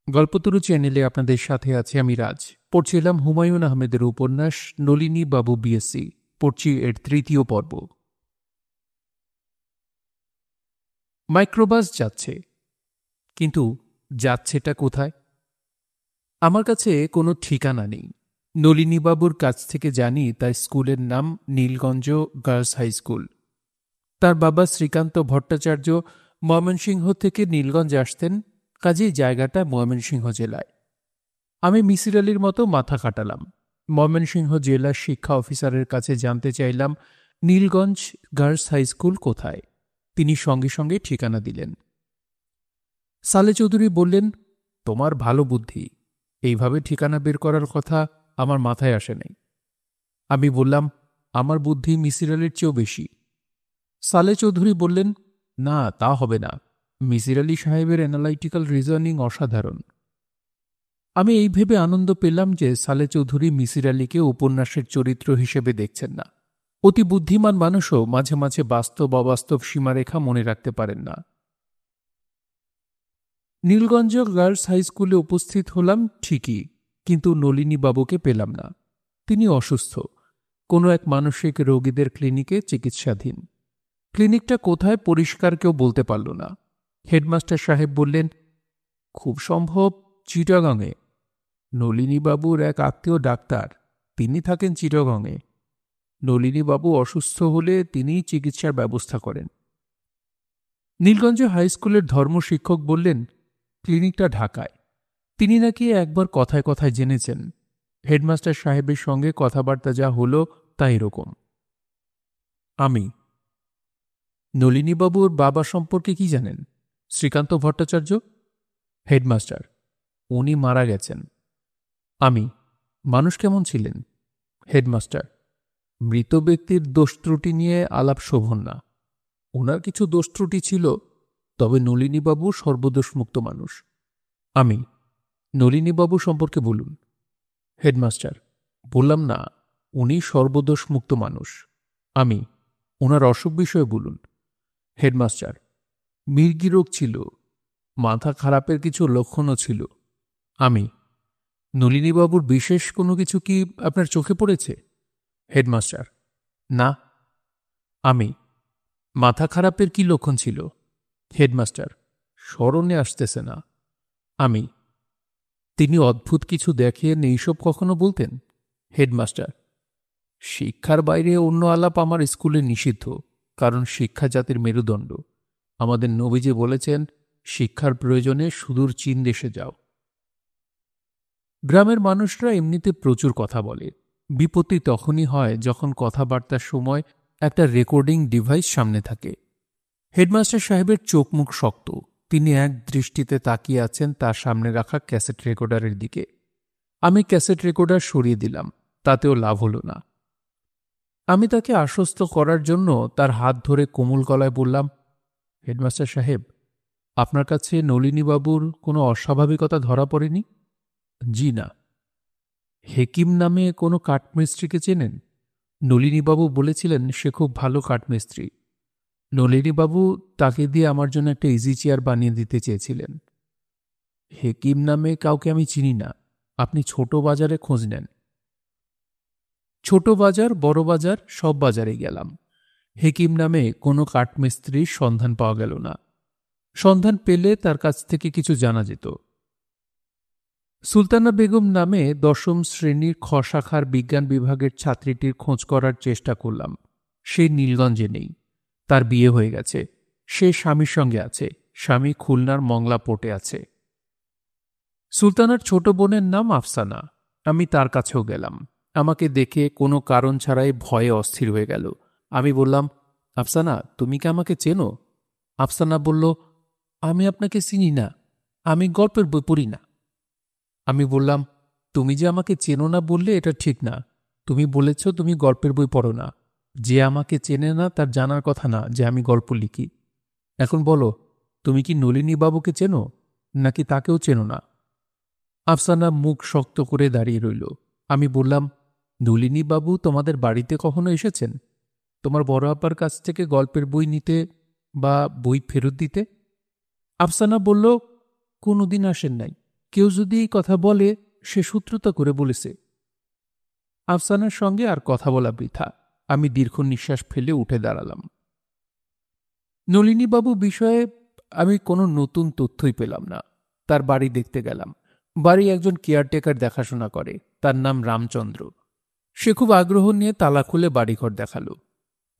গল্পতরু চ্যানেলে আপনাদের সাথে আছে আমি রাজ। পড়ছিলাম হুমায়ুন আহমেদের উপন্যাস নলিনী বাবু বিএসসি। পড়ছি এর তৃতীয় পর্ব। মাইক্রোবাস যাচ্ছে, কিন্তু যাচ্ছেটা কোথায়? আমার কাছে কোনো ঠিকানা নেই। নলিনীবাবুর কাছ থেকে জানি তার স্কুলের নাম নীলগঞ্জ গার্লস হাই স্কুল। তার বাবা শ্রীকান্ত ভট্টাচার্য ময়মনসিংহ থেকে নীলগঞ্জ আসতেন, কাজেই জায়গাটা ময়মনসিংহ জেলায়। আমি মিসির আলির মতো মাথা খাটালাম। ময়মনসিংহ জেলার শিক্ষা অফিসারের কাছে জানতে চাইলাম নীলগঞ্জ গার্লস হাই স্কুল কোথায়। তিনি সঙ্গে সঙ্গে ঠিকানা দিলেন। সালে চৌধুরী বললেন, তোমার ভালো বুদ্ধি, এইভাবে ঠিকানা বের করার কথা আমার মাথায় আসে নাই। আমি বললাম, আমার বুদ্ধি মিসির আলির চেয়েও বেশি। সালে চৌধুরী বললেন, না তা হবে না, মিসির আলি সাহেবের অ্যানালাইটিক্যাল রিজনিং অসাধারণ। আমি এই ভেবে আনন্দ পেলাম যে সালে চৌধুরী মিসির আলীকে উপন্যাসের চরিত্র হিসেবে দেখছেন না। অতি বুদ্ধিমান মানুষও মাঝে মাঝে বাস্তব অবাস্তব সীমারেখা মনে রাখতে পারেন না। নীলগঞ্জ গার্লস হাই স্কুলে উপস্থিত হলাম ঠিকই, কিন্তু নলিনী বাবুকে পেলাম না। তিনি অসুস্থ, কোনো এক মানসিক রোগীদের ক্লিনিকে চিকিৎসাধীন। ক্লিনিকটা কোথায় পরিষ্কার কেউ বলতে পারল না। হেডমাস্টার সাহেব বললেন, খুব সম্ভব চিটাগাংয়ে। নলিনীবাবুর এক আত্মীয় ডাক্তার, তিনি থাকেন চিটাগংয়ে। নলিনীবাবু অসুস্থ হলে তিনিই চিকিৎসার ব্যবস্থা করেন। নীলগঞ্জ হাই স্কুলের ধর্মশিক্ষক বললেন, ক্লিনিকটা ঢাকায়। তিনি নাকি একবার কথায় কথায় জেনেছেন। হেডমাস্টার সাহেবের সঙ্গে কথাবার্তা যা হলো তা এরকম। আমি, নলিনীবাবুর বাবা সম্পর্কে কি জানেন? শ্রীকান্ত ভট্টাচার্য। হেডমাস্টার, উনি মারা গেছেন। আমি, মানুষ কেমন ছিলেন? হেডমাস্টার, মৃত ব্যক্তির দোষ ত্রুটি নিয়ে আলাপ শোভন না। ওনার কিছু দোষ ত্রুটি ছিল, তবে নলিনীবাবু সর্বদোষমুক্ত মানুষ। আমি, নলিনীবাবু সম্পর্কে বলুন। হেডমাস্টার, বললাম না, উনি সর্বদোষমুক্ত মানুষ। আমি, ওনার অসুখ বিষয়ে বলুন। হেডমাস্টার, মির্গি রোগ ছিল, মাথা খারাপের কিছু লক্ষণও ছিল। আমি, নলিনীবাবুর বিশেষ কোনো কিছু কি আপনার চোখে পড়েছে? হেডমাস্টার, না। আমি, মাথা খারাপের কি লক্ষণ ছিল? হেডমাস্টার, স্মরণে আসতেছে না। আমি, তিনি অদ্ভুত কিছু দেখেন এইসব কখনো বলতেন? হেডমাস্টার, শিক্ষার বাইরে অন্য আলাপ আমার স্কুলে নিষিদ্ধ, কারণ শিক্ষা জাতির মেরুদণ্ড। আমাদের নবীজি বলেছেন, শিক্ষার প্রয়োজনে সুদূর চীন দেশে যাও। গ্রামের মানুষরা এমনিতে প্রচুর কথা বলে। বিপত্তি তখনই হয় যখন কথাবার্তার সময় একটা রেকর্ডিং ডিভাইস সামনে থাকে। হেডমাস্টার সাহেবের চোখ মুখ শক্ত। তিনি এক দৃষ্টিতে তাকিয়ে আছেন তার সামনে রাখা ক্যাসেট রেকর্ডারের দিকে। আমি ক্যাসেট রেকর্ডার সরিয়ে দিলাম, তাতেও লাভ হলো না। আমি তাকে আশ্বস্ত করার জন্য তার হাত ধরে কোমল গলায় বললাম, হেডমাস্টার সাহেব, আপনার কাছে নলিনীবাবুর কোনো অস্বাভাবিকতা ধরা পড়েনি? জি না। হেকিম নামে কোনো কাঠমিস্ত্রিকে চেনেন? নলিনীবাবু বলেছিলেন সে খুব ভালো কাঠমিস্ত্রি। নলিনীবাবু তাকে দিয়ে আমার জন্য একটা ইজি চেয়ার বানিয়ে দিতে চেয়েছিলেন। হেকিম নামে কাউকে আমি চিনি না। আপনি ছোট বাজারে খোঁজ নেন। ছোট বাজার, বড় বাজার, সব বাজারে গেলাম। হেকিম নামে কোনো কাঠমিস্ত্রির সন্ধান পাওয়া গেল না। সন্ধান পেলে তার কাছ থেকে কিছু জানা যেত। সুলতানা বেগম নামে ১০ম শ্রেণীর খ শাখার বিজ্ঞান বিভাগের ছাত্রীটির খোঁজ করার চেষ্টা করলাম। সে নীলগঞ্জে নেই, তার বিয়ে হয়ে গেছে। সে স্বামীর সঙ্গে আছে। স্বামী খুলনার মংলা পোর্টে আছে। সুলতানার ছোট বোনের নাম আফসানা। আমি তার কাছেও গেলাম। আমাকে দেখে কোনো কারণ ছাড়াই ভয়ে অস্থির হয়ে গেল। আমি বললাম, আফসানা, তুমি কি আমাকে চেনো? আফসানা বলল, আমি আপনাকে চিনি না, আমি গল্পের বই পড়ি না। আমি বললাম, তুমি যে আমাকে চেনো না বললে এটা ঠিক না। তুমি বলেছ তুমি গল্পের বই পড়ো না। যে আমাকে চেনে না তার জানার কথা না যে আমি গল্প লিখি। এখন বলো, তুমি কি নলিনীবাবুকে চেনো, নাকি তাকেও চেনো না? আফসানা মুখ শক্ত করে দাঁড়িয়ে রইল। আমি বললাম, নলিনীবাবু তোমাদের বাড়িতে কখনো এসেছেন? তোমার বড় আপার কাছ থেকে গল্পের বই নিতে বা বই ফেরত দিতে? আফসানা বলল, কোনোদিন আসেন নাই। কেউ যদি এই কথা বলে সে শত্রুতা করে বলেছে। আফসানার সঙ্গে আর কথা বলা বৃথা। আমি দীর্ঘ নিঃশ্বাস ফেলে উঠে দাঁড়ালাম। নলিনীবাবু বিষয়ে আমি কোনো নতুন তথ্যই পেলাম না। তার বাড়ি দেখতে গেলাম। বাড়ি একজন কেয়ারটেকার দেখাশোনা করে, তার নাম রামচন্দ্র। সে খুব আগ্রহ নিয়ে তালা খুলে বাড়িঘর দেখালো।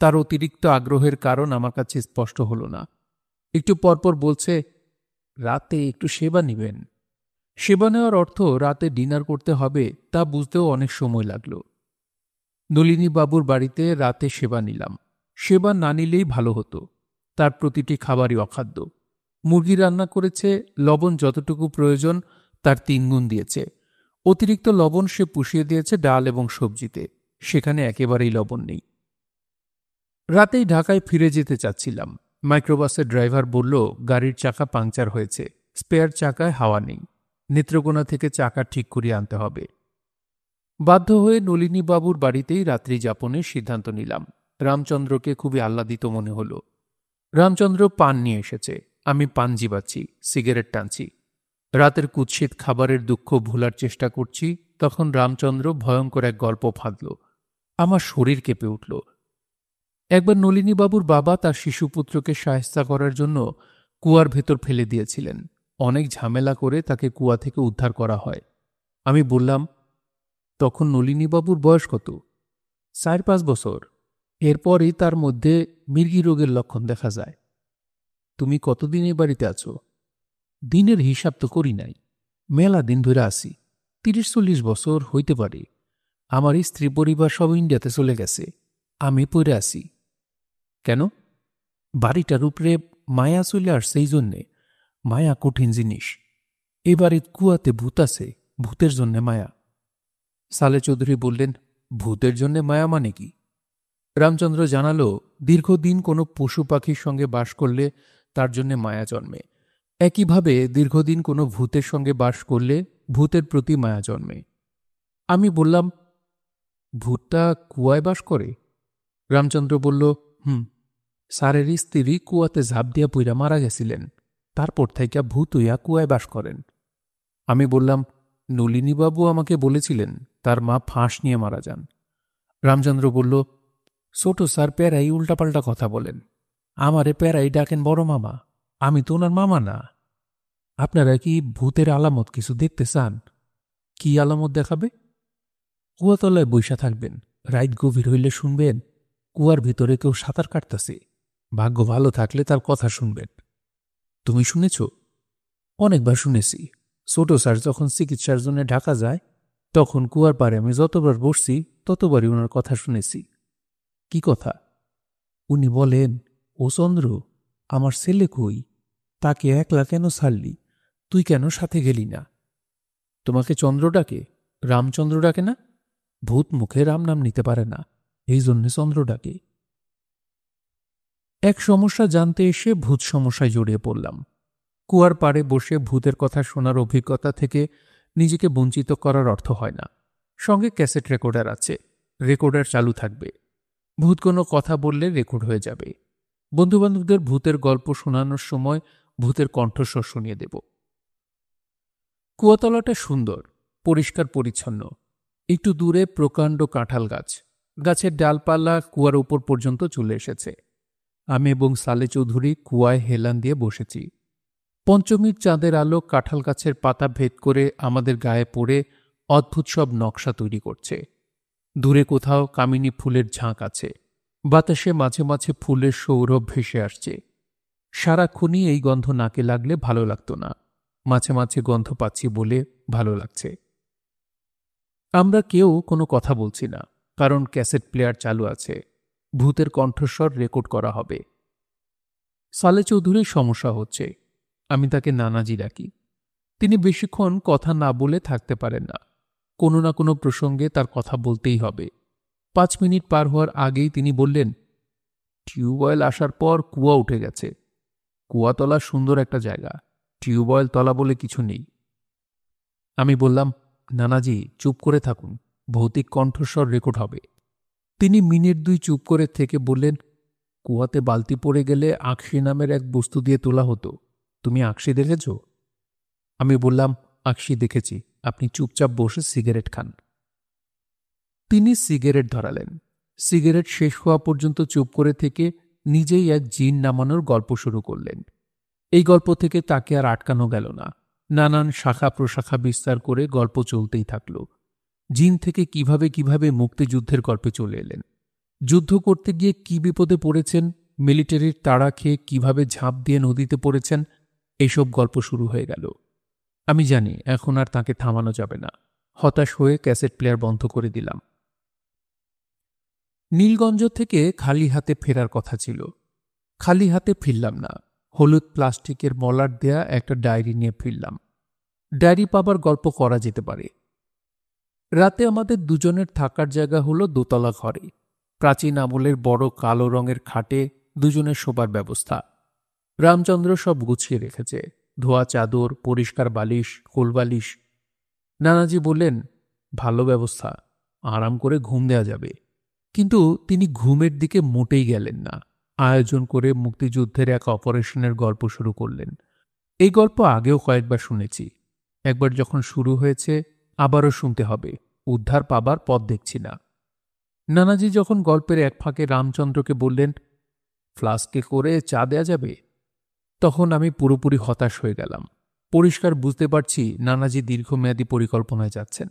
তার অতিরিক্ত আগ্রহের কারণ আমার কাছে স্পষ্ট হল না। একটু পরপর বলছে, রাতে একটু সেবা নিবেন। সেবা নেওয়ার অর্থ রাতে ডিনার করতে হবে তা বুঝতেও অনেক সময় লাগল। নলিনীবাবুর বাড়িতে রাতে সেবা নিলাম। সেবা না নিলেই ভালো হতো। তার প্রতিটি খাবারই অখাদ্য। মুরগি রান্না করেছে, লবণ যতটুকু প্রয়োজন তার 3 গুণ দিয়েছে। অতিরিক্ত লবণ সে পুষিয়ে দিয়েছে ডাল এবং সবজিতে, সেখানে একেবারেই লবণ নেই। রাতেই ঢাকায় ফিরে যেতে চাচ্ছিলাম। মাইক্রোবাসের ড্রাইভার বলল গাড়ির চাকা পাংচার হয়েছে, স্পেয়ার চাকায় হাওয়া নেই, নেত্রকোনা থেকে চাকা ঠিক করিয়ে আনতে হবে। বাধ্য হয়ে নলিনীবাবুর বাড়িতেই রাত্রি যাপনের সিদ্ধান্ত নিলাম। রামচন্দ্রকে খুবই আহ্লাদিত মনে হল। রামচন্দ্র পান নিয়ে এসেছে। আমি পান জিবাচ্ছি, সিগারেট টানছি। রাতের কুৎসিত খাবারের দুঃখ ভোলার চেষ্টা করছি, তখন রামচন্দ্র ভয়ঙ্কর এক গল্প ফাঁদল। আমার শরীর কেঁপে উঠল। একবার নলিনীবাবুর বাবা তার শিশুপুত্রকে শায়েস্তা করার জন্য কুয়ার ভেতর ফেলে দিয়েছিলেন। অনেক ঝামেলা করে তাকে কুয়া থেকে উদ্ধার করা হয়। আমি বললাম, তখন নলিনীবাবুর বয়স কত? 4-5 বছর। এরপরই তার মধ্যে মৃগী রোগের লক্ষণ দেখা যায়। তুমি কতদিন এই বাড়িতে আছো? দিনের হিসাব তো করি নাই, মেলা দিন ধরে আসি, 30-40 বছর হইতে পারে। আমার স্ত্রী পরিবার সব ইন্ডিয়াতে চলে গেছে, আমি পড়ে আসি। কেন? বাড়িটার উপরে মায়া চলে আসছে, এই জন্যে। মায়া কঠিন জিনিস। এ বাড়ির কুয়াতে ভূত আছে, ভূতের জন্যে মায়া। সালে চৌধুরী বললেন, ভূতের জন্যে মায়া মানে কি? রামচন্দ্র জানালো, দীর্ঘদিন কোনো পশু পাখির সঙ্গে বাস করলে তার জন্যে মায়া জন্মে। একইভাবে দীর্ঘদিন কোনো ভূতের সঙ্গে বাস করলে ভূতের প্রতি মায়া জন্মে। আমি বললাম, ভূতটা কুয়ায় বাস করে? রামচন্দ্র বলল, স্যারের স্ত্রী কুয়াতে ঝাঁপ দিয়া পুইরা মারা গেছিলেন, তারপর থেকে ভূত হইয়া কুয়ায় বাস করেন। আমি বললাম, নলিনীবাবু আমাকে বলেছিলেন তার মা ফাঁস নিয়ে মারা যান। রামচন্দ্র বলল, ছোট স্যার প্যারাই উল্টাপাল্টা কথা বলেন। আমারে প্যারাই ডাকেন বড় মামা, আমি তো ওনার মামা না। আপনারা কি ভূতের আলামত কিছু দেখতে চান? কি আলামত দেখাবে? কুয়াতলায় বৈশা থাকবেন, রাত গভীর হইলে শুনবেন কুয়ার ভিতরে কেউ সাঁতার কাটতেছে। ভাগ্য ভালো থাকলে তার কথা শুনবেন। তুমি শুনেছ? অনেকবার শুনেছি। ছোট স্যার যখন চিকিৎসার জন্য ঢাকা যায়, তখন কুয়ার পাড়ে আমি যতবার বসছি ততবারই ওনার কথা শুনেছি। কি কথা? উনি বলেন, ও চন্দ্র, আমার ছেলে কই? তাকে একলা কেন ছাড়লি? তুই কেন সাথে গেলি না? তোমাকে চন্দ্র ডাকে? রামচন্দ্র ডাকে না? ভূত মুখে রাম নাম নিতে পারে না, এই জন্যে চন্দ্র ডাকে। এক সমস্যা জানতে এসে ভূত সমস্যায় জড়িয়ে পড়লাম। কুয়ার পাড়ে বসে ভূতের কথা শোনার অভিজ্ঞতা থেকে নিজেকে বঞ্চিত করার অর্থ হয় না। সঙ্গে ক্যাসেট রেকর্ডার আছে, রেকর্ডার চালু থাকবে। ভূত কোনো কথা বললে রেকর্ড হয়ে যাবে। বন্ধুবান্ধবদের ভূতের গল্প শোনানোর সময় ভূতের কণ্ঠস্বর শুনিয়ে দেব। কুয়াতলাটা সুন্দর, পরিষ্কার পরিচ্ছন্ন। একটু দূরে প্রকাণ্ড কাঁঠাল গাছ, গাছের ডালপালা কুয়ার উপর পর্যন্ত চলে এসেছে। আমি এবং সালে চৌধুরী কুয়ায় হেলান দিয়ে বসেছি। পঞ্চমীর চাঁদের আলো কাঁঠাল গাছের পাতা ভেদ করে আমাদের গায়ে পড়ে অদ্ভুত সব নকশা তৈরি করছে। দূরে কোথাও কামিনী ফুলের ঝাঁক আছে। বাতাসে মাঝে মাঝে ফুলের সৌরভ ভেসে আসছে। সারাক্ষণই এই গন্ধ নাকে লাগলে ভালো লাগতো না, মাঝে মাঝে গন্ধ পাচ্ছি বলে ভালো লাগছে। আমরা কেউ কোনো কথা বলছি না, কারণ ক্যাসেট প্লেয়ার চালু আছে। ভূতের কণ্ঠস্বর রেকর্ড করা হবে। সালে চৌধুরীর সমস্যা হচ্ছে। আমি তাকে নানাজি ডাকি। তিনি বেশিক্ষণ কথা না বলে থাকতে পারেন না। কোনো না কোনো প্রসঙ্গে তার কথা বলতেই হবে। 5 মিনিট পার হওয়ার আগেই তিনি বললেন, টিউবওয়েল আসার পর কুয়া উঠে গেছে। কুয়াতলা সুন্দর একটা জায়গা, টিউবওয়েল তলা বলে কিছু নেই। আমি বললাম, নানাজি চুপ করে থাকুন, ভৌতিক কণ্ঠস্বর রেকর্ড হবে। তিনি মিনিট 2 চুপ করে থেকে বললেন, কুয়াতে বালতি পড়ে গেলে আকশি নামের এক বস্তু দিয়ে তোলা হতো। তুমি আকশি দেখেছ? আমি বললাম, আকশি দেখেছি আপনি চুপচাপ বসে সিগারেট খান। তিনি সিগারেট ধরালেন। সিগারেট শেষ হওয়া পর্যন্ত চুপ করে থেকে নিজেই এক জিন নামানোর গল্প শুরু করলেন। এই গল্প থেকে তাকে আর আটকানো গেল না। নানান শাখা প্রশাখা বিস্তার করে গল্প চলতেই থাকল। জিন থেকে কিভাবে কিভাবে মুক্তিযুদ্ধের গল্পে চলে এলেন, যুদ্ধ করতে গিয়ে কি বিপদে পড়েছেন, মিলিটারির তাড়া খেয়ে কিভাবে ঝাঁপ দিয়ে নদীতে পড়েছেন, এইসব গল্প শুরু হয়ে গেল। আমি জানি এখন আর তাকে থামানো যাবে না। হতাশ হয়ে ক্যাসেট প্লেয়ার বন্ধ করে দিলাম। নীলগঞ্জ থেকে খালি হাতে ফেরার কথা ছিল। খালি হাতে ফিরলাম না। হলুদ প্লাস্টিকের মলার দেয়া একটা ডায়েরি নিয়ে ফিরলাম। ডায়েরি পাবার গল্প করা যেতে পারে। রাতে আমাদের দুজনের থাকার জায়গা হলো দোতলা ঘরে। প্রাচীন আমলের বড় কালো রঙের খাটে দুজনের শোবার ব্যবস্থা। রামচন্দ্র সব গুছিয়ে রেখেছে, ধোয়া চাদর, পরিষ্কার বালিশ, কোলবালিশ। নানাজি বললেন, ভালো ব্যবস্থা, আরাম করে ঘুম দেয়া যাবে। কিন্তু তিনি ঘুমের দিকে মোটেই গেলেন না। আয়োজন করে মুক্তিযুদ্ধের এক অপারেশনের গল্প শুরু করলেন। এই গল্প আগেও কয়েকবার শুনেছি। একবার যখন শুরু হয়েছে আবারও শুনতে হবে। উদ্ধার পাবার পথ দেখছি না। নানাজি যখন গল্পের এক ফাঁকে রামচন্দ্রকে বললেন, ফ্লাস্কে করে চা দেয়া যাবে, তখন আমি পুরোপুরি হতাশ হয়ে গেলাম। পরিষ্কার বুঝতে পারছি নানাজি দীর্ঘমেয়াদী পরিকল্পনায় যাচ্ছেন।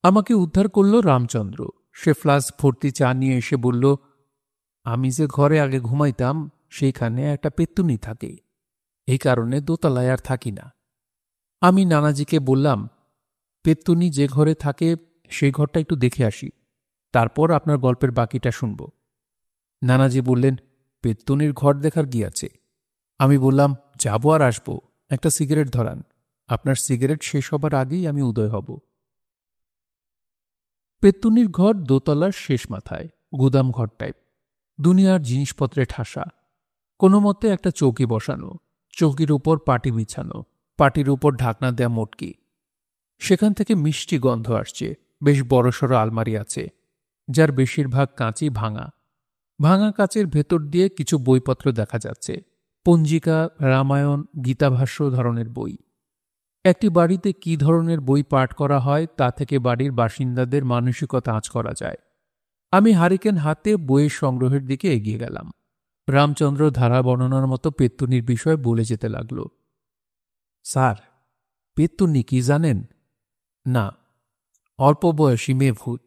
আমাকে উদ্ধার করল রামচন্দ্র। সে ফ্লাস্ক ভর্তি চা নিয়ে এসে বলল, আমি যে ঘরে আগে ঘুমাইতাম সেইখানে একটা পেত্তুনি থাকে, এই কারণে দোতলায় আর থাকি না। আমি নানাজিকে বললাম, পেত্তুনি যে ঘরে থাকে সেই ঘরটা একটু দেখে আসি, তারপর আপনার গল্পের বাকিটা শুনব। নানাজি বললেন, পেত্তুনির ঘর দেখার কি আছে? আমি বললাম, যাব আর আসবো, একটা সিগারেট ধরান, আপনার সিগারেট শেষ হবার আগেই আমি উদয় হব। পেত্তুনির ঘর দোতলার শেষ মাথায়, গুদাম ঘর টাইপ, দুনিয়ার জিনিসপত্রে ঠাসা। কোনো মতে একটা চৌকি বসানো, চৌকির উপর পাটি বিছানো, পাটির উপর ঢাকনা দেয়া মোটকি। সেখান থেকে মিষ্টি গন্ধ আসছে। বেশ বড়সড় আলমারি আছে, যার বেশিরভাগ কাঁচই ভাঙা। ভাঙা কাচের ভেতর দিয়ে কিছু বইপত্র দেখা যাচ্ছে, পঞ্জিকা, রামায়ণ, গীতাভাষ্য ধরনের বই। একটি বাড়িতে কি ধরনের বই পাঠ করা হয় তা থেকে বাড়ির বাসিন্দাদের মানসিকতা আঁচ করা যায়। আমি হারিকেন হাতে বইয়ের সংগ্রহের দিকে এগিয়ে গেলাম। রামচন্দ্র ধারা বর্ণনার মতো পেত্তুনির বিষয় বলে যেতে লাগল। স্যার, পেত্তুনি কি জানেন? না। অল্প বয়সী মেয়ে ভূত।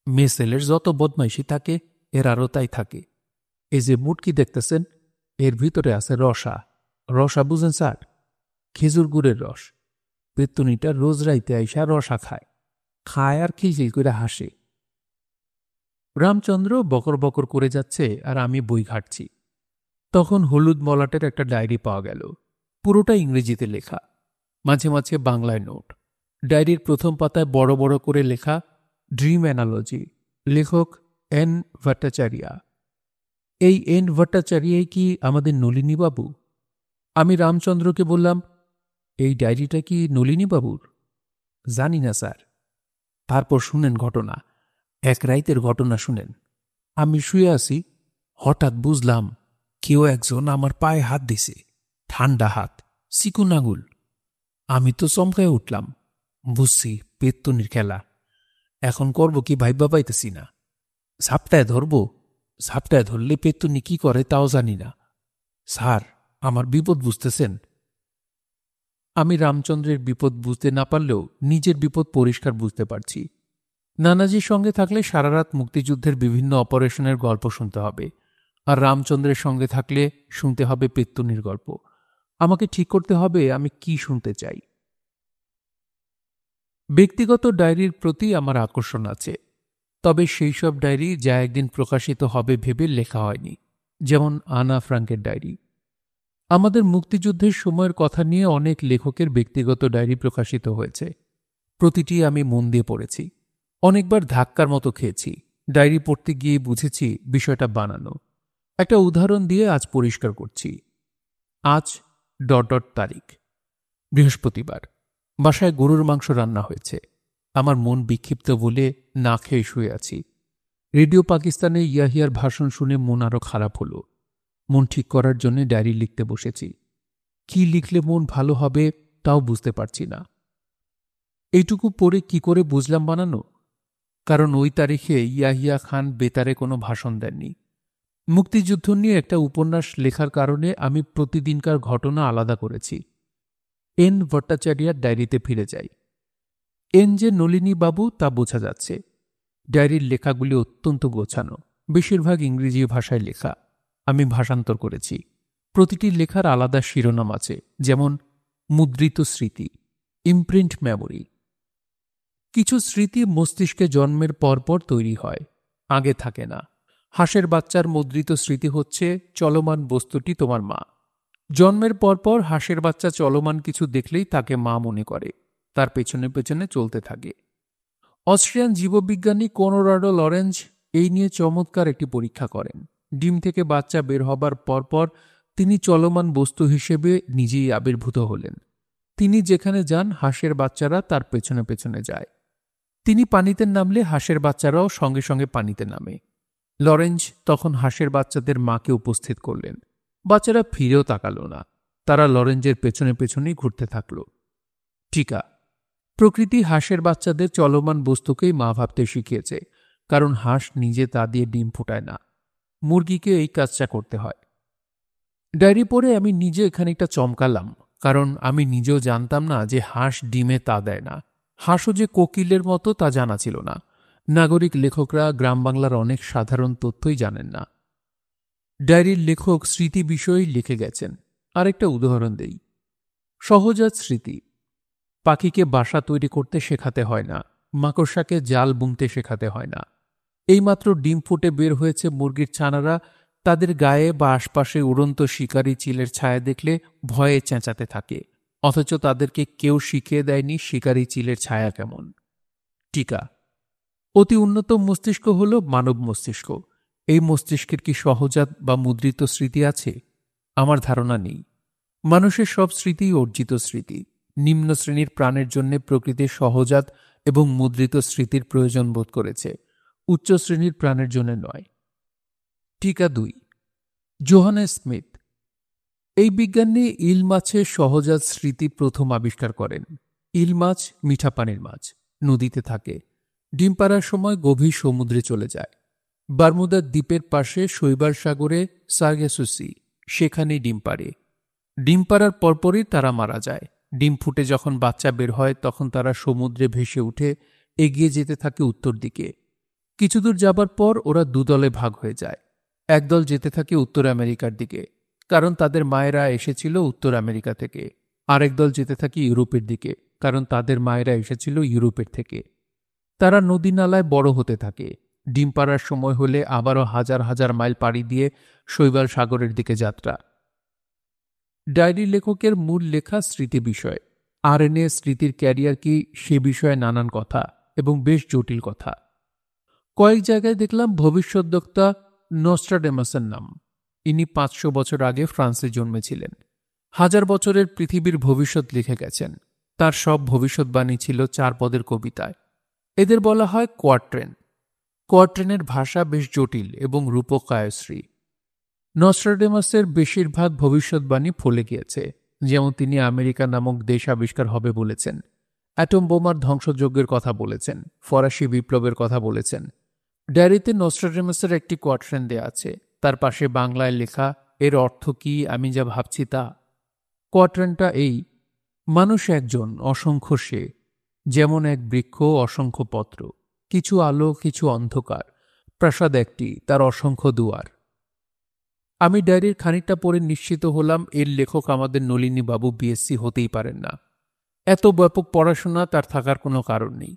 মেয়ে ছেলের যত বদমাইশি থাকে এর আরও তাই থাকে। এই যে মুটকি দেখতেছেন, এর ভিতরে আছে রসা। রসা বুঝেন স্যার? খেজুর গুড়ের রস। পেত্তুনিটা রোজ রাইতে আইসা রসা খায়, খায় আর খিলখিল করে হাসে। রামচন্দ্র বকর বকর করে যাচ্ছে আর আমি বই ঘাটছি। তখন হলুদ মলাটের একটা ডায়েরি পাওয়া গেল। পুরোটা ইংরেজিতে লেখা, মাঝে মাঝে বাংলায় নোট। ডায়েরির প্রথম পাতায় বড় বড় করে লেখা, ড্রিম অ্যানালজি, লেখক এন ভট্টাচার্যা। এই এন ভট্টাচার্যাই কি আমাদের নলিনীবাবু? আমি রামচন্দ্রকে বললাম, এই ডায়েরিটা কি নলিনীবাবুর? জানি না স্যার। তারপর শুনেন ঘটনা, এক রাইতের ঘটনা শুনেন। আমি শুয়ে আছি, হঠাৎ বুঝলাম কেউ একজন আমার পায়ে হাত দিছে। ঠান্ডা হাত, চিকুন আঙুল। আমি তো চমকায় উঠলাম। বুঝছি পেত্তুনির খেলা। এখন করব কি ভাইবা পাইতেছি না। ঝাপটায় ধরব, ঝাপটায় ধরলে পেত্তুনি কি করে তাও জানি না। স্যার, আমার বিপদ বুঝতেছেন? আমি রামচন্দ্রের বিপদ বুঝতে না পারলেও নিজের বিপদ পরিষ্কার বুঝতে পারছি। নানাজির সঙ্গে থাকলে সারা রাত মুক্তিযুদ্ধের বিভিন্ন অপারেশনের গল্প শুনতে হবে, আর রামচন্দ্রের সঙ্গে থাকলে শুনতে হবে পেত্তুনির গল্প। আমাকে ঠিক করতে হবে আমি কি শুনতে চাই। ব্যক্তিগত ডায়েরির প্রতি আমার আকর্ষণ আছে, তবে সেই সব ডায়েরি যা একদিন প্রকাশিত হবে ভেবে লেখা হয়নি, যেমন আনা ফ্রাঙ্কের ডায়েরি। আমাদের মুক্তিযুদ্ধের সময়ের কথা নিয়ে অনেক লেখকের ব্যক্তিগত ডায়েরি প্রকাশিত হয়েছে। প্রতিটি আমি মন দিয়ে পড়েছি, অনেকবার ধাক্কার মতো খেয়েছি। ডায়েরি পড়তে গিয়ে বুঝেছি বিষয়টা বানানো। একটা উদাহরণ দিয়ে আজ পরিষ্কার করছি। আজ ... তারিখ বৃহস্পতিবার। বাসায় গরুর মাংস রান্না হয়েছে। আমার মন বিক্ষিপ্ত বলে না খেয়ে শুয়ে আছি। রেডিও পাকিস্তানে ইয়াহিয়ার ভাষণ শুনে মন আরো খারাপ হলো। মন ঠিক করার জন্য ডায়েরি লিখতে বসেছি। কি লিখলে মন ভালো হবে তাও বুঝতে পারছি না। এইটুকু পড়ে কি করে বুঝলাম বানানো? কারণ ওই তারিখে ইয়াহিয়া খান বেতারে কোনো ভাষণ দেননি। মুক্তিযুদ্ধ নিয়ে একটা উপন্যাস লেখার কারণে আমি প্রতিদিনকার ঘটনা আলাদা করেছি। এন ভট্টাচার্যার ডায়েরিতে ফিরে যাই। এন যে নলিনী বাবু তা বোঝা যাচ্ছে। ডায়েরির লেখাগুলি অত্যন্ত গোছানো, বেশিরভাগ ইংরেজি ভাষায় লেখা। আমি ভাষান্তর করেছি। প্রতিটি লেখার আলাদা শিরোনাম আছে, যেমন মুদ্রিত স্মৃতি, ইমপ্রিন্ট মেমোরি। কিছু স্মৃতি মস্তিষ্কে জন্মের পরপর তৈরি হয়, আগে থাকে না। হাঁসের বাচ্চার মুদ্রিত স্মৃতি হচ্ছে চলমান বস্তুটি তোমার মা। জন্মের পরপর হাঁসের বাচ্চা চলমান কিছু দেখলেই তাকে মা মনে করে, তার পেছনে পেছনে চলতে থাকে। অস্ট্রিয়ান জীববিজ্ঞানী কোনোরাডো লরেঞ্জ এই নিয়ে চমৎকার একটি পরীক্ষা করেন। ডিম থেকে বাচ্চা বের হবার পরপর তিনি চলমান বস্তু হিসেবে নিজেই আবির্ভূত হলেন। তিনি যেখানে যান হাঁসের বাচ্চারা তার পেছনে পেছনে যায়। তিনি পানিতে নামলে হাঁসের বাচ্চারাও সঙ্গে সঙ্গে পানিতে নামে। লরেঞ্জ তখন হাঁসের বাচ্চাদের মাকে উপস্থিত করলেন। বাচ্চারা ফিরেও তাকালো না, তারা লরেঞ্জের পেছনে পেছনেই ঘুরতে থাকল। টিকা: প্রকৃতি হাঁসের বাচ্চাদের চলমান বস্তুকেই মা ভাবতে শিখিয়েছে, কারণ হাঁস নিজে তা দিয়ে ডিম ফোটায় না, মুরগিকে এই কাজটা করতে হয়। ডায়েরি পড়ে আমি নিজে খানিকটা চমকালাম, কারণ আমি নিজেও জানতাম না যে হাঁস ডিমে তা দেয় না। হাঁসও যে কোকিলের মতো তা জানা ছিল না। নাগরিক লেখকরা গ্রাম বাংলার অনেক সাধারণ তথ্যই জানেন না। ডায়েরির লেখক স্মৃতি বিষয়েই লিখে গেছেন। আরেকটা উদাহরণ দেই। সহজাত স্মৃতি: পাখিকে বাসা তৈরি করতে শেখাতে হয় না, মাকড়সাকে জাল বুনতে শেখাতে হয় না। এইমাত্র ডিম ফুটে বের হয়েছে মুরগির ছানারা তাদের গায়ে বা আশপাশে উড়ন্ত শিকারী চিলের ছায়া দেখলে ভয়ে চেঁচাতে থাকে, অথচ তাদেরকে কেউ শিখিয়ে দেয়নি শিকারী চিলের ছায়া কেমন। টিকা: অতি উন্নত মস্তিষ্ক হল মানব মস্তিষ্ক। এই মস্তিষ্কের কি সহজাত বা মুদ্রিত স্মৃতি আছে? আমার ধারণা নেই। মানুষের সব স্মৃতিই অর্জিত স্মৃতি। নিম্ন শ্রেণীর প্রাণের জন্য প্রকৃতির সহজাত এবং মুদ্রিত স্মৃতির প্রয়োজন বোধ করেছে, উচ্চ শ্রেণীর প্রাণের জন্য নয়। টিকা 2: জোহানেস স্মিথ। এই বিজ্ঞানী ইল মাছের সহজাত স্মৃতি প্রথম আবিষ্কার করেন। ইল মাছ মিঠা পানির মাছ, নদীতে থাকে, ডিম পাড়ার সময় গভীর সমুদ্রে চলে যায়। বারমুদার দ্বীপের পাশে শৈবাল সাগরে সার্গেসুসি, সেখানেই ডিম পাড়ে। ডিম পাড়ার পরপরই তারা মারা যায়। ডিম ফুটে যখন বাচ্চা বের হয় তখন তারা সমুদ্রে ভেসে উঠে এগিয়ে যেতে থাকে উত্তর দিকে। কিছুদূর যাবার পর ওরা দুদলে ভাগ হয়ে যায়। একদল যেতে থাকে উত্তর আমেরিকার দিকে, কারণ তাদের মায়েরা এসেছিল উত্তর আমেরিকা থেকে। আরেক দল যেতে থাকে ইউরোপের দিকে, কারণ তাদের মায়েরা এসেছিল ইউরোপের থেকে। তারা নদী নালায় বড় হতে থাকে। ডিম পাড়ার সময় হলে আবারও হাজার হাজার মাইল পাড়ি দিয়ে শৈবাল সাগরের দিকে যাত্রা। ডায়েরি লেখকের মূল লেখা স্মৃতি বিষয়। আরএনএ স্মৃতির ক্যারিয়ার কি, সে বিষয়ে নানান কথা এবং বেশ জটিল কথা। কয়েক জায়গায় দেখলাম ভবিষ্যদ্বক্তা নস্ট্রাডেমাসের নাম। ইনি 500 বছর আগে ফ্রান্সে জন্মেছিলেন। 1000 বছরের পৃথিবীর ভবিষ্যৎ লিখে গেছেন। তার সব ভবিষ্যৎবাণী ছিল 4 পদের কবিতায়। এদের বলা হয় কোয়াট্রেন। কোয়াট্রেনের ভাষা বেশ জটিল এবং রূপকায়শ্রী। নস্ট্রাডেমাসের বেশিরভাগ ভবিষ্যৎবাণী ফলে গিয়েছে, যেমন তিনি আমেরিকা নামক দেশ আবিষ্কার হবে বলেছেন, অ্যাটম বোমার ধ্বংসযজ্ঞের কথা বলেছেন, ফরাসি বিপ্লবের কথা বলেছেন। ডায়েরিতে নস্ট্রাডেমাসের একটি কোয়াট্রেন দেয়া আছে, তার পাশে বাংলায় লেখা, এর অর্থ কি আমি যা ভাবছি তা। কোয়াট্রেনটা এই: মানুষ একজন, অসংখ্য সে, যেমন এক বৃক্ষ, অসংখ্য পত্র, কিছু আলো কিছু অন্ধকার, প্রাসাদ একটি, তার অসংখ্য দুয়ার। আমি ডায়েরির খানিকটা পড়ে নিশ্চিত হলাম এর লেখক আমাদের নলিনী বাবু বিএসসি হতেই পারেন না। এত ব্যাপক পড়াশোনা তার থাকার কোনো কারণ নেই।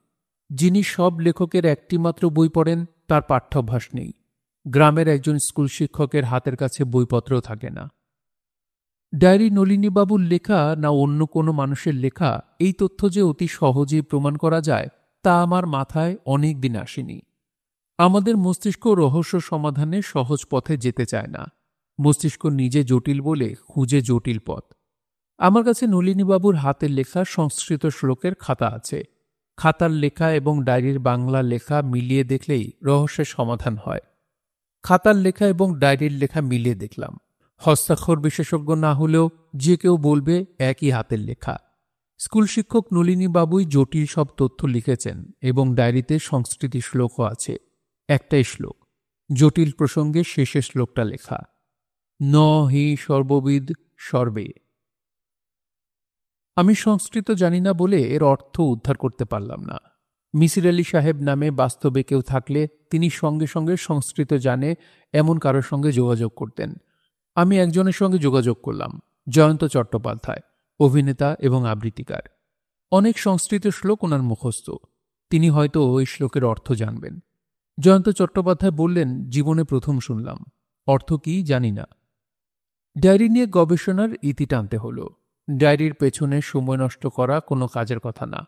যিনি সব লেখকের একটি মাত্র বই পড়েন তার পাঠ্যাভ্যাস নেই। গ্রামের একজন স্কুল শিক্ষকের হাতের কাছে বইপত্র থাকে না। ডায়েরি নলিনীবাবুর লেখা না অন্য কোনো মানুষের লেখা, এই তথ্য যে অতি সহজেই প্রমাণ করা যায় তা আমার মাথায় অনেক দিন আসেনি। আমাদের মস্তিষ্ক রহস্য সমাধানে সহজ পথে যেতে চায় না। মস্তিষ্ক নিজে জটিল বলে খুঁজে জটিল পথ। আমার কাছে নলিনীবাবুর হাতের লেখা সংস্কৃত শ্লোকের খাতা আছে। খাতার লেখা এবং ডায়েরির বাংলা লেখা মিলিয়ে দেখলেই রহস্যের সমাধান হয়। খাতার লেখা এবং ডায়েরির লেখা মিলিয়ে দেখলাম। হস্তাক্ষর বিশেষজ্ঞ না হলেও যে কেউ বলবে একই হাতের লেখা। স্কুল শিক্ষক নলিনী বাবুই জটিল সব তথ্য লিখেছেন এবং ডায়েরিতে সংস্কৃতি শ্লোকও আছে। একটাই শ্লোক, জটিল প্রসঙ্গে শেষের শ্লোকটা লেখা, ন হি সর্ববিদ সর্বে। আমি সংস্কৃত জানি না বলে এর অর্থ উদ্ধার করতে পারলাম না। মিসির আলি সাহেব নামে বাস্তবে কেউ থাকলে তিনি সঙ্গে সঙ্গে সংস্কৃত জানে এমন কারোর সঙ্গে যোগাযোগ করতেন। আমি একজনের সঙ্গে যোগাযোগ করলাম, জয়ন্ত চট্টোপাধ্যায়, অভিনেতা এবং আবৃত্তিকার। অনেক সংস্কৃত শ্লোক ওনার মুখস্থ, তিনি হয়তো ওই শ্লোকের অর্থ জানবেন। জয়ন্ত চট্টোপাধ্যায় বললেন, জীবনে প্রথম শুনলাম, অর্থ কি জানি না। ডায়েরি নিয়ে গবেষণার ইতি টানতে হলো। ডায়েরির পেছনে সময় নষ্ট করা কোনো কাজের কথা না।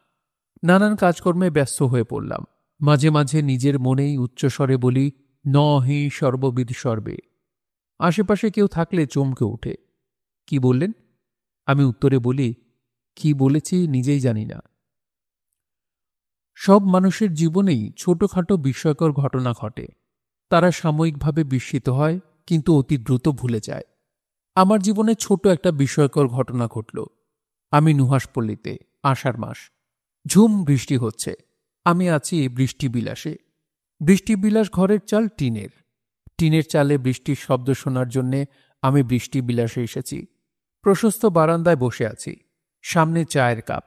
নানান কাজকর্মে ব্যস্ত হয়ে পড়লাম। মাঝে মাঝে নিজের মনেই উচ্চস্বরে বলি, ন হি সর্ববিদ সর্বে। আশেপাশে কেউ থাকলে চমকে ওঠে। কি বললেন? আমি উত্তরে বলি, কি বলেছি নিজেই জানি না। সব মানুষের জীবনেই ছোটখাটো বিস্ময়কর ঘটনা ঘটে। তারা সাময়িকভাবে বিস্মিত হয়, কিন্তু অতি দ্রুত ভুলে যায়। আমার জীবনে ছোট একটা বিস্ময়কর ঘটনা ঘটল। আমি নুহাসপল্লীতে, আষাঢ় মাস, ঝুম বৃষ্টি হচ্ছে। আমি আছি বৃষ্টিবিলাসে। বৃষ্টিবিলাস ঘরের চাল টিনের। টিনের চালে বৃষ্টির শব্দ শোনার জন্যে আমি বৃষ্টিবিলাসে এসেছি। প্রশস্ত বারান্দায় বসে আছি। সামনে চায়ের কাপ।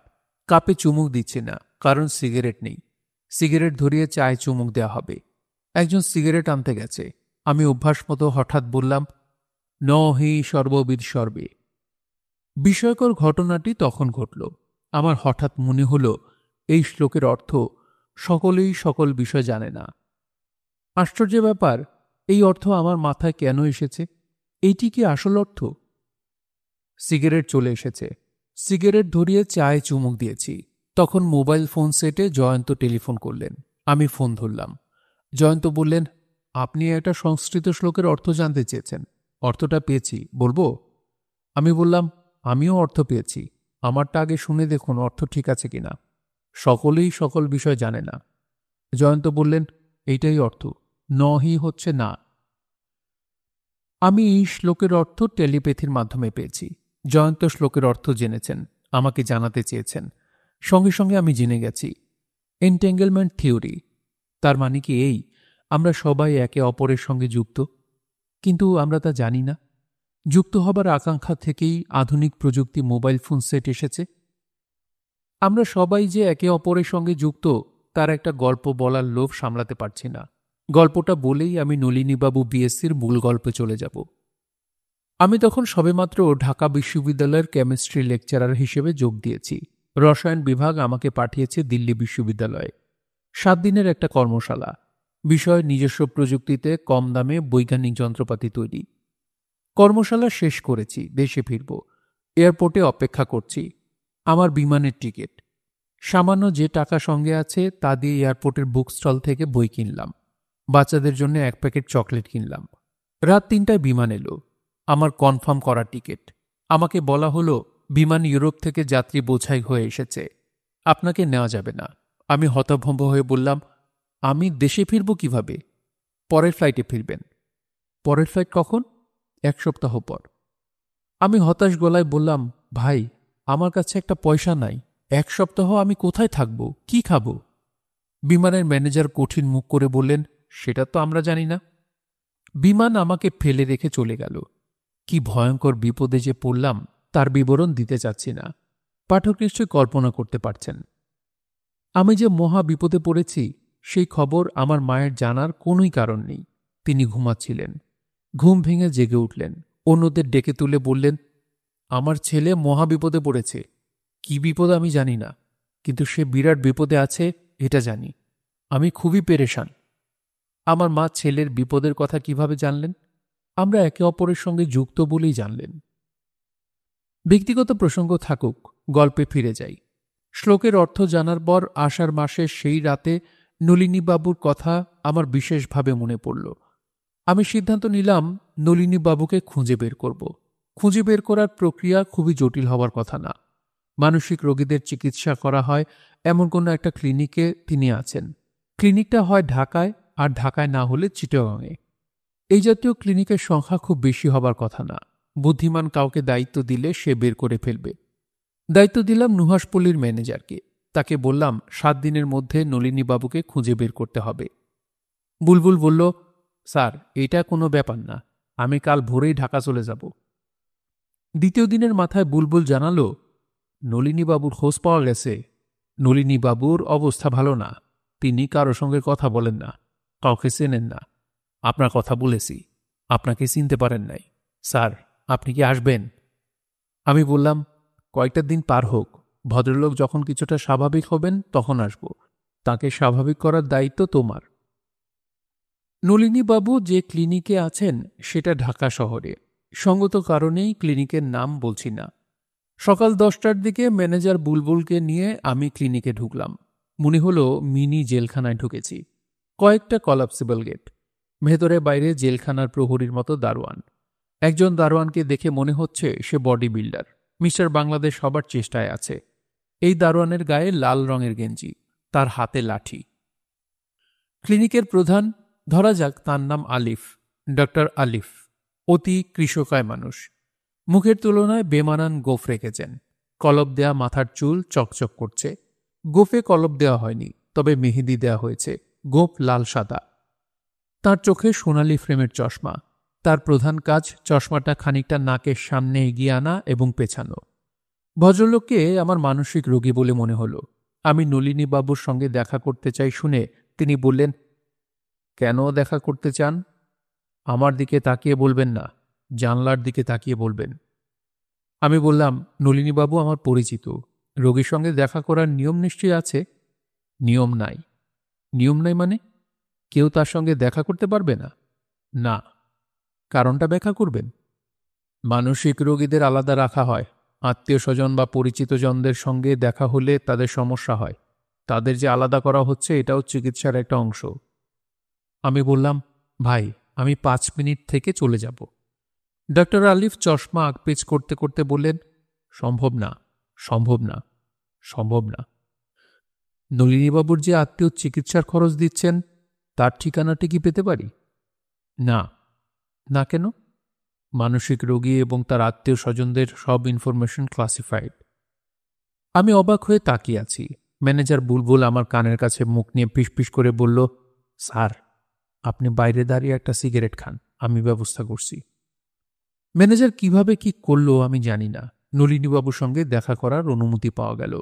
কাপে চুমুক দিচ্ছি না, কারণ সিগারেট নেই। সিগারেট ধরিয়ে চায়ে চুমুক দেওয়া হবে। একজন সিগারেট আনতে গেছে। আমি অভ্যাস মতো হঠাৎ বললাম, ন হি সর্ববিদ সর্বে। বিস্ময়কর ঘটনাটি তখন ঘটল। আমার হঠাৎ মনে হল, এই শ্লোকের অর্থ সকলেই সকল বিষয় জানে না। আশ্চর্য ব্যাপার, এই অর্থ আমার মাথায় কেন এসেছে? এইটি কি আসল অর্থ? সিগারেট চলে এসেছে। সিগারেট ধরিয়ে চায়ে চুমুক দিয়েছি। তখন মোবাইল ফোন সেটে জয়ন্ত টেলিফোন করলেন। আমি ফোন ধরলাম। জয়ন্ত বললেন, আপনি একটা সংস্কৃত শ্লোকের অর্থ জানতে চেয়েছেন। অর্থটা পেয়েছি, বলবো? আমি বললাম, আমিও অর্থ পেয়েছি। আমারটা আগে শুনে দেখুন অর্থ ঠিক আছে কিনা। সকলেই সকল বিষয় জানে না। জয়ন্ত বললেন, এইটাই অর্থ, নহি হচ্ছে না। আমি এই শ্লোকের অর্থ টেলিপ্যাথির মাধ্যমে পেয়েছি। জয়ন্ত শ্লোকের অর্থ জেনেছেন, আমাকে জানাতে চেয়েছেন। সঙ্গে সঙ্গে আমি জেনে গেছি। এন্টেঙ্গেলমেন্ট থিওরি, তার মানে কি এই, আমরা সবাই একে অপরের সঙ্গে যুক্ত, কিন্তু আমরা তা জানি না। যুক্ত হবার আকাঙ্ক্ষা থেকেই আধুনিক প্রযুক্তি মোবাইল ফোন সেট এসেছে। আমরা সবাই যে একে অপরের সঙ্গে যুক্ত, তার একটা গল্প বলার লোভ সামলাতে পারছি না। গল্পটা বলেই আমি নলিনীবাবু বিএসসির মূল গল্পে চলে যাব। আমি তখন সবেমাত্র ঢাকা বিশ্ববিদ্যালয়ের কেমিস্ট্রি লেকচারার হিসেবে যোগ দিয়েছি। রসায়ন বিভাগ আমাকে পাঠিয়েছে দিল্লি বিশ্ববিদ্যালয়ে। 7 দিনের একটা কর্মশালা। বিষয় নিজস্ব প্রযুক্তিতে কম দামে বৈজ্ঞানিক যন্ত্রপাতি তৈরি। কর্মশালা শেষ করেছি, দেশে ফিরব। এয়ারপোর্টে অপেক্ষা করছি। আমার বিমানের টিকিট। সামান্য যে টাকা সঙ্গে আছে তা দিয়ে এয়ারপোর্টের বুক স্টল থেকে বই কিনলাম। বাচ্চাদের জন্য 1 প্যাকেট চকলেট কিনলাম। রাত 3টায় বিমান এলো। আমার কনফার্ম করা টিকিট। আমাকে বলা হলো, বিমান ইউরোপ থেকে যাত্রী বোঝাই হয়ে এসেছে, আপনাকে নেওয়া যাবে না। আমি হতভম্ব হয়ে বললাম, আমি দেশে ফিরব কিভাবে? পরের ফ্লাইটে ফিরবেন। পরের ফ্লাইট কখন? 1 সপ্তাহ পর। আমি হতাশ গলায় বললাম, ভাই, আমার কাছে একটা পয়সা নাই। 1 সপ্তাহ আমি কোথায় থাকব, কি খাবো? বিমানের ম্যানেজার কঠিন মুখ করে বললেন, সেটা তো আমরা জানি না। বিমান আমাকে ফেলে রেখে চলে গেল। কি ভয়ঙ্কর বিপদে যে পড়লাম তার বিবরণ দিতে চাচ্ছি না। পাঠক নিশ্চয় কল্পনা করতে পারছেন। আমি যে মহা বিপদে পড়েছি সেই খবর আমার মায়ের জানার কোনোই কারণ নেই। তিনি ঘুমাচ্ছিলেন। ঘুম ভেঙে জেগে উঠলেন। অন্যদের ডেকে তুলে বললেন, আমার ছেলে মহা বিপদে পড়েছে। কি বিপদ আমি জানি না, কিন্তু সে বিরাট বিপদে আছে এটা জানি। আমি খুবই পেরেশান। আমার মা ছেলের বিপদের কথা কিভাবে জানলেন? আমরা একে অপরের সঙ্গে যুক্ত বলেই জানলেন। ব্যক্তিগত প্রসঙ্গ থাকুক, গল্পে ফিরে যাই। শ্লোকের অর্থ জানার পর আষাঢ় মাসের সেই রাতে নলিনীবাবুর কথা আমার বিশেষভাবে মনে পড়ল। আমি সিদ্ধান্ত নিলাম নলিনীবাবুকে খুঁজে বের করব। খুঁজে বের করার প্রক্রিয়া খুবই জটিল হওয়ার কথা না। মানসিক রোগীদের চিকিৎসা করা হয় এমন কোনো একটা ক্লিনিকে তিনি আছেন। ক্লিনিকটা হয় ঢাকায়, আর ঢাকায় না হলে চিটাগাংয়ে। এই জাতীয় ক্লিনিকের সংখ্যা খুব বেশি হবার কথা না। বুদ্ধিমান কাউকে দায়িত্ব দিলে সে বের করে ফেলবে। দায়িত্ব দিলাম নুহাসপল্লীর ম্যানেজারকে। তাকে বললাম 7 দিনের মধ্যে নলিনীবাবুকে খুঁজে বের করতে হবে। বুলবুল বলল, স্যার, এটা কোনো ব্যাপার না, আমি কাল ভোরেই ঢাকা চলে যাব। দ্বিতীয় দিনের মাথায় বুলবুল জানালো, নলিনীবাবুর খোঁজ পাওয়া গেছে। নলিনীবাবুর অবস্থা ভালো না, তিনি কারো সঙ্গে কথা বলেন না, কাউকে চেনেন না। আপনার কথা বলেছি, আপনাকে চিনতে পারেন নাই। স্যার, আপনি কি আসবেন? আমি বললাম, কয়েকটা দিন পার হোক, ভদ্রলোক যখন কিছুটা স্বাভাবিক হবেন তখন আসব। তাকে স্বাভাবিক করার দায়িত্ব তোমার। নলিনীবাবু যে ক্লিনিকে আছেন সেটা ঢাকা শহরে, সঙ্গত কারণেই ক্লিনিকের নাম বলছি না। সকাল 10টার দিকে ম্যানেজার বুলবুলকে নিয়ে আমি ক্লিনিকে ঢুকলাম। মনে হলো মিনি জেলখানায় ঢুকেছি। কয়েকটা কলাপসিবল গেট, ভেতরে বাইরে জেলখানার প্রহরীর মতো দারোয়ান। একজন দারোয়ানকে দেখে মনে হচ্ছে সে বডি বিল্ডার, মিস্টার বাংলাদেশ হবার চেষ্টায় আছে। এই দারোয়ানের গায়ে লাল রঙের গেঞ্জি, তার হাতে লাঠি। ক্লিনিকের প্রধান, ধরা যাক তার নাম আলিফ, ডক্টর আলিফ, অতি কৃষকায় মানুষ। মুখের তুলনায় বেমানান গোঁফ রেখেছেন। কলপ দেয়া মাথার চুল চকচক করছে। গোঁফে কলপ দেওয়া হয়নি, তবে মেহেদি দেয়া হয়েছে। গোঁফ লাল সাদা। তার চোখে সোনালি ফ্রেমের চশমা। তার প্রধান কাজ চশমাটা খানিকটা নাকের সামনে এগিয়ে আনা এবং পেছানো। ভদ্রলোককে আমার মানসিক রোগী বলে মনে হলো। আমি নলিনীবাবুর সঙ্গে দেখা করতে চাই শুনে তিনি বললেন, কেন দেখা করতে চান? আমার দিকে তাকিয়ে বলবেন না, জানলার দিকে তাকিয়ে বলবেন। আমি বললাম, নলিনীবাবু আমার পরিচিত, রোগীর সঙ্গে দেখা করার নিয়ম নিশ্চয়ই আছে। নিয়ম নাই? নিয়ম নাই মানে? কেউ তার সঙ্গে দেখা করতে পারবে না? না। কারণটা ব্যাখ্যা করবেন? মানসিক রোগীদের আলাদা রাখা হয়। আত্মীয় স্বজন বা পরিচিতজনদের সঙ্গে দেখা হলে তাদের সমস্যা হয়। তাদের যে আলাদা করা হচ্ছে এটাও চিকিৎসার একটা অংশ। আমি বললাম, ভাই, আমি 5 মিনিট থেকে চলে যাব। ডক্টর আলিফ চশমা আকপিচ করতে করতে বললেন, সম্ভব না, সম্ভব না, সম্ভব না। নলিনীবাবুর যে আত্মীয় চিকিৎসার খরচ দিচ্ছেন তার ঠিকানাটি কি পেতে পারি? না। না কেন? মানসিক রোগী এবং তার আত্মীয় স্বজনদের সব ইনফরমেশন ক্লাসিফাইড। আমি অবাক হয়ে তাকিয়ে আছি। ম্যানেজার বুলবুল আমার কানের কাছে মুখ নিয়ে পিসপিস করে বলল, স্যার, আপনি বাইরে দাঁড়িয়ে একটা সিগারেট খান, আমি ব্যবস্থা করছি। ম্যানেজার কিভাবে কি করলো আমি জানি না। নলিনীবাবুর সঙ্গে দেখা করার অনুমতি পাওয়া গেল।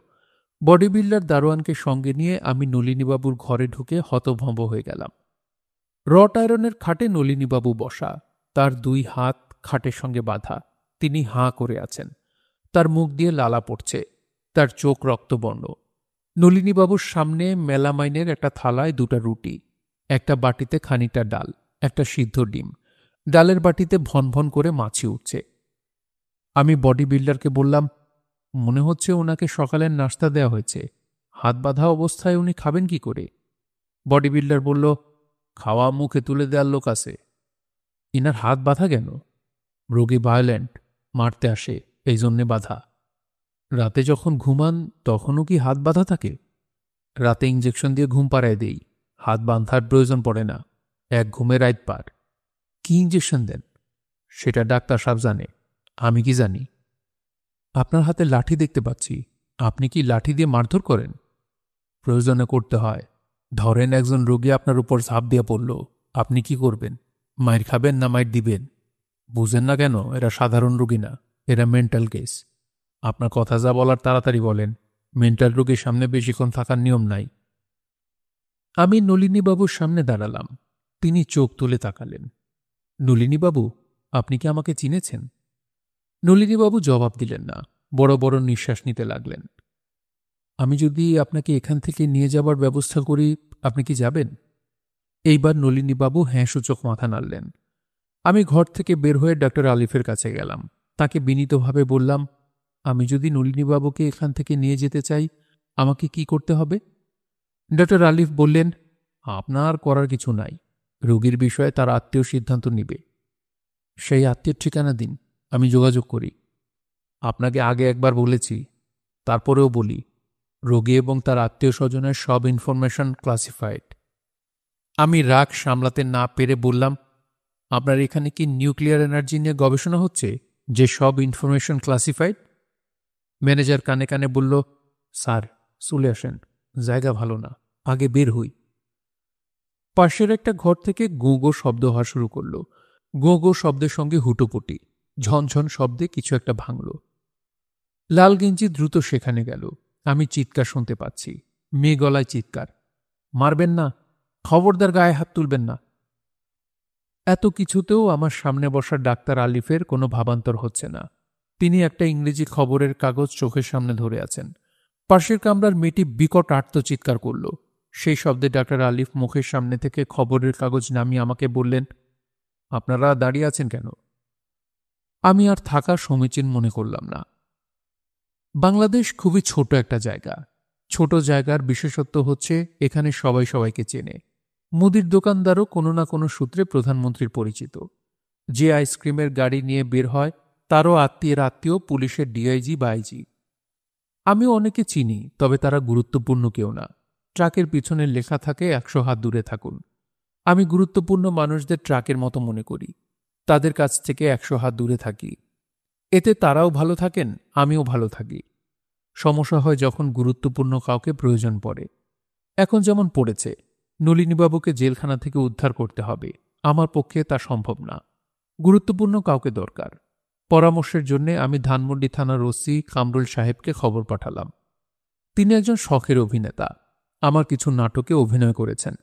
বডি বিল্ডার দারোয়ানকে সঙ্গে নিয়ে আমি নলিনীবাবুর ঘরে ঢুকে হতভম্ব হয়ে গেলাম। রট আয়রনের খাটে নলিনীবাবু বসা, তার 2 হাত খাটের সঙ্গে বাঁধা। তিনি হাঁ করে আছেন। তার মুখ দিয়ে লালা পড়ছে, তার চোখ রক্তবর্ণ। নলিনীবাবুর সামনে মেলামাইনের একটা থালায় 2টা রুটি, একটা বাটিতে খানিকটা ডাল, একটা সিদ্ধ ডিম। ডালের বাটিতে ভন ভন করে মাছি উঠছে। আমি বডি বিল্ডারকে বললাম, মনে হচ্ছে ওনাকে সকালের নাস্তা দেওয়া হয়েছে। হাত বাঁধা অবস্থায় উনি খাবেন কি করে? বডি বিল্ডার বলল, খাওয়া মুখে তুলে দেওয়ার লোক আছে। ইনার হাত বাঁধা কেন? রোগী ভায়োলেন্ট, মারতে আসে, এই জন্যে বাঁধা। রাতে যখন ঘুমান তখনও কি হাত বাঁধা থাকে? রাতে ইঞ্জেকশন দিয়ে ঘুম পাড়ায় দেই, হাত বাঁধার প্রয়োজন পড়ে না। এক ঘুমে রাত পার। কি ইঞ্জেকশন দেন? সেটা ডাক্তার সাহেব জানে, আমি কি জানি? আপনার হাতে লাঠি দেখতে পাচ্ছি, আপনি কি লাঠি দিয়ে মারধর করেন? প্রয়োজনে করতে হয়। ধরেন একজন রোগী আপনার উপর ঝাঁপ দিয়ে পড়ল, আপনি কি করবেন? মাইর খাবেন না মাইর দিবেন? বুঝেন না কেন? এরা সাধারণ রোগী না, এরা মেন্টাল কেস। আপনার কথা যা বলার তাড়াতাড়ি বলেন। মেন্টাল রোগীর সামনে বেশিক্ষণ থাকার নিয়ম নাই। আমি নলিনীবাবুর সামনে দাঁড়ালাম। তিনি চোখ তুলে তাকালেন। নলিনীবাবু, আপনি কি আমাকে চিনেছেন? নলিনীবাবু জবাব দিলেন না, বড় বড় নিঃশ্বাস নিতে লাগলেন। আমি যদি আপনাকে এখান থেকে নিয়ে যাবার ব্যবস্থা করি, আপনি কি যাবেন? এইবার নলিনীবাবু হ্যাঁ সূচক মাথা নাড়লেন। আমি ঘর থেকে বের হয়ে ডক্টর আলিফের কাছে গেলাম। তাকে বিনীতভাবে বললাম, আমি যদি নলিনীবাবুকে এখান থেকে নিয়ে যেতে চাই, আমাকে কি করতে হবে? ডক্টর আলিফ বললেন, আপনার করার কিছু নাই। রোগীর বিষয়ে তার আত্মীয় সিদ্ধান্ত নিবে। সেই আত্মীয়ের ঠিকানা দিন, আমি যোগাযোগ করি। আপনাকে আগে একবার বলেছি, তারপরেও বলি, রোগী এবং তার আত্মীয় স্বজনের সব ইনফরমেশন ক্লাসিফাইড। আমি রাগ সামলাতে না পেরে বললাম, আপনার এখানে কি নিউক্লিয়ার এনার্জি নিয়ে গবেষণা হচ্ছে যে সব ইনফরমেশন ক্লাসিফাইড? ম্যানেজার কানে কানে বলল, স্যার চলে আসেন, জায়গা ভালো না, আগে বের হই। পাশের একটা ঘর থেকে গো গো শব্দ হওয়া শুরু করল। গো গো শব্দের সঙ্গে হুটোপুটি, ঝনঝন শব্দে কিছু একটা ভাঙল। লাল গেঞ্জি দ্রুত সেখানে গেল। আমি চিৎকার শুনতে পাচ্ছি, মেয়ে গলায় চিৎকার, মারবেন না, খবরদার গায়ে হাত তুলবেন না। এত কিছুতেও আমার সামনে বসা ডাক্তার আলিফের কোনো ভাবান্তর হচ্ছে না। তিনি একটা ইংরেজি খবরের কাগজ চোখের সামনে ধরে আছেন। পাশের কামরার মেয়েটি বিকট আর্তচিৎকার করল। সেই শব্দে ডাক্তার আলিফ মুখের সামনে থেকে খবরের কাগজ নামিয়ে আমাকে বললেন, আপনারা দাঁড়িয়ে আছেন কেন? আমি আর থাকা সমীচীন মনে করলাম না। বাংলাদেশ খুবই ছোট একটা জায়গা। ছোট জায়গার বিশেষত্ব হচ্ছে এখানে সবাই সবাইকে চেনে। মুদির দোকানদারও কোনো না কোনো সূত্রে প্রধানমন্ত্রীর পরিচিত। যে আইসক্রিমের গাড়ি নিয়ে বের হয় তারও আত্মীয়ের আত্মীয় পুলিশের ডিআইজি বা আইজি। আমিও অনেকে চিনি, তবে তারা গুরুত্বপূর্ণ কেউ না। ট্রাকের পিছনে লেখা থাকে 100 হাত দূরে থাকুন। আমি গুরুত্বপূর্ণ মানুষদের ট্রাকের মতো মনে করি, তাদের কাছ থেকে 100 হাত দূরে থাকি। এতে তারাও ভালো থাকেন, আমিও ভালো থাকি। সমস্যা হয় যখন গুরুত্বপূর্ণ কাউকে প্রয়োজন পড়ে। এখন যেমন পড়েছে, নলিনীবাবুকে জেলখানা থেকে উদ্ধার করতে হবে। আমার পক্ষে তা সম্ভব না। গুরুত্বপূর্ণ কাউকে দরকার। পরামর্শের জন্য আমি ধানমন্ডি থানার ওসি কামরুল সাহেবকে খবর পাঠালাম। তিনি একজন শখের অভিনেতা, আমার কিছু নাটকে অভিনয় করেছেন।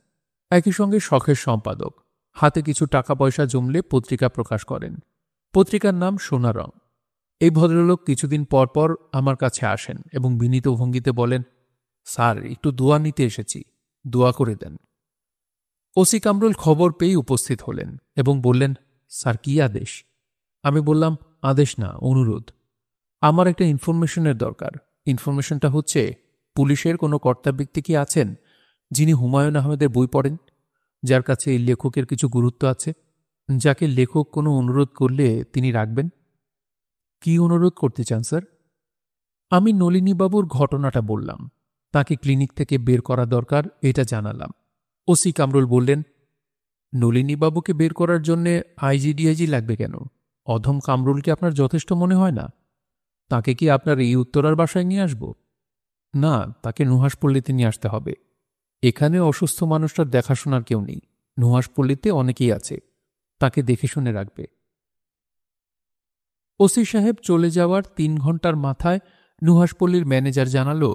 একই সঙ্গে শখের সম্পাদক। হাতে কিছু টাকা পয়সা জমলে পত্রিকা প্রকাশ করেন। পত্রিকার নাম সোনারং। এই ভদ্রলোক কিছুদিন পর পর আমার কাছে আসেন এবং বিনীত ভঙ্গিতে বলেন, স্যার একটু দোয়া নিতে এসেছি, দোয়া করে দেন। ওসি কামরুল খবর পেয়ে উপস্থিত হলেন এবং বললেন, স্যার কি আদেশ? আমি বললাম, আদেশ না, অনুরোধ। আমার একটা ইনফরমেশনের দরকার। ইনফরমেশনটা হচ্ছে, পুলিশের কোনো কর্তা ব্যক্তি কি আছেন যিনি হুমায়ুন আহমেদের বই পড়েন, যার কাছে এই লেখকের কিছু গুরুত্ব আছে, যাকে লেখক কোনো অনুরোধ করলে তিনি রাখবেন? কি অনুরোধ করতে চান স্যার? আমি নলিনীবাবুর ঘটনাটা বললাম, তাকে ক্লিনিক থেকে বের করা দরকার এটা জানালাম। ওসি কামরুল বললেন, নলিনীবাবুকে বের করার জন্যে আইজিডিআইজি লাগবে কেন? অধম কামরুলকে আপনার যথেষ্ট মনে হয় না? তাকে কি আপনার এই উত্তরার বাসায় নিয়ে আসব? না, তাকে নুহাসপল্লীতে নিয়ে আসতে হবে। এখানে অসুস্থ মানুষটার দেখাশোনার কেউ নেই। নুহাসপল্লীতে অনেকেই আছে, তাকে দেখে শুনে রাখবে। ওসি সাহেব চলে যাওয়ার 3 ঘন্টার মাথায় নুহাসপল্লীর ম্যানেজার জানালো,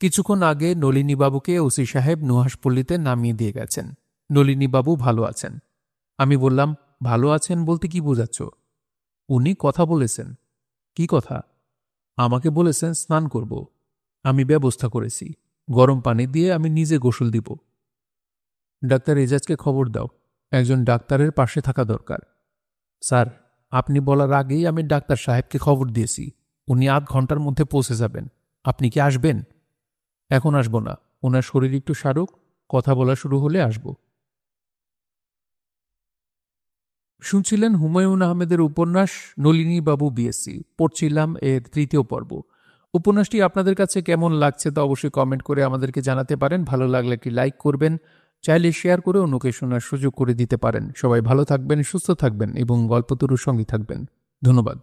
কিছুক্ষণ আগে নলিনীবাবুকে ওসি সাহেব নুহাসপল্লীতে নামিয়ে দিয়ে গেছেন। নলিনীবাবু ভালো আছেন। আমি বললাম, ভালো আছেন বলতে কি বোঝাচ্ছ? উনি কথা বলেছেন। কি কথা? আমাকে বলেছেন স্নান করব। আমি ব্যবস্থা করেছি, গরম পানি দিয়ে আমি নিজে গোসল দিব। ডাক্তার এজাজকে খবর দাও, একজন ডাক্তারের পাশে থাকা দরকার। স্যার, আপনি বলার আগেই আমি ডাক্তার সাহেবকে খবর দিয়েছি, উনি আধ ঘন্টার মধ্যে পৌঁছে যাবেন। আপনি কি আসবেন? এখন আসব না, ওনার শরীর একটু সারুক, কথা বলা শুরু হলে আসব। শুনছিলেন হুমায়ুন আহমেদের উপন্যাস নলিনীবাবু বিএসসি, পড়ছিলাম এর 3য় পর্ব। উপন্যাসটি আপনাদের কাছে কেমন লাগছে তা অবশ্যই কমেন্ট করে আমাদেরকে জানাতে পারেন। ভালো লাগলে একটি লাইক করবেন, চাইলে শেয়ার করে অন্যকে শোনার সুযোগ করে দিতে পারেন। সবাই ভালো থাকবেন, সুস্থ থাকবেন এবং গল্পতরুর সঙ্গে থাকবেন। ধন্যবাদ।